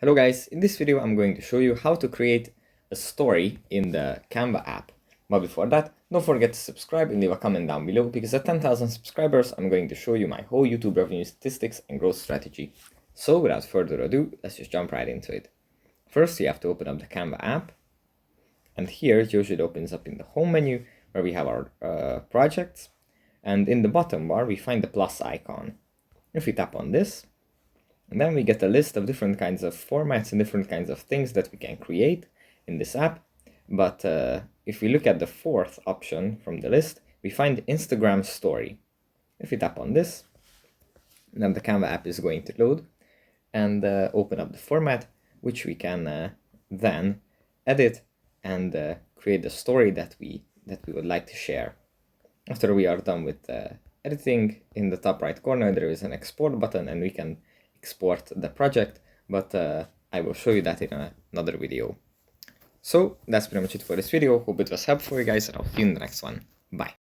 Hello guys, in this video I'm going to show you how to create a story in the Canva app. But before that, don't forget to subscribe and leave a comment down below because at 10,000 subscribers I'm going to show you my whole YouTube revenue statistics and growth strategy. So without further ado, let's just jump right into it. First you have to open up the Canva app, and here it usually opens up in the home menu where we have our projects, and in the bottom bar we find the plus icon. If we tap on this, and then we get a list of different kinds of formats and different kinds of things that we can create in this app. But if we look at the fourth option from the list, we find Instagram story. If we tap on this, then the Canva app is going to load and open up the format, which we can then edit and create the story that we would like to share. After we are done with editing, in the top right corner there is an export button and we can export the project, but I will show you that in another video. So that's pretty much it for this video. Hope it was helpful for you guys, and I'll see you in the next one. Bye.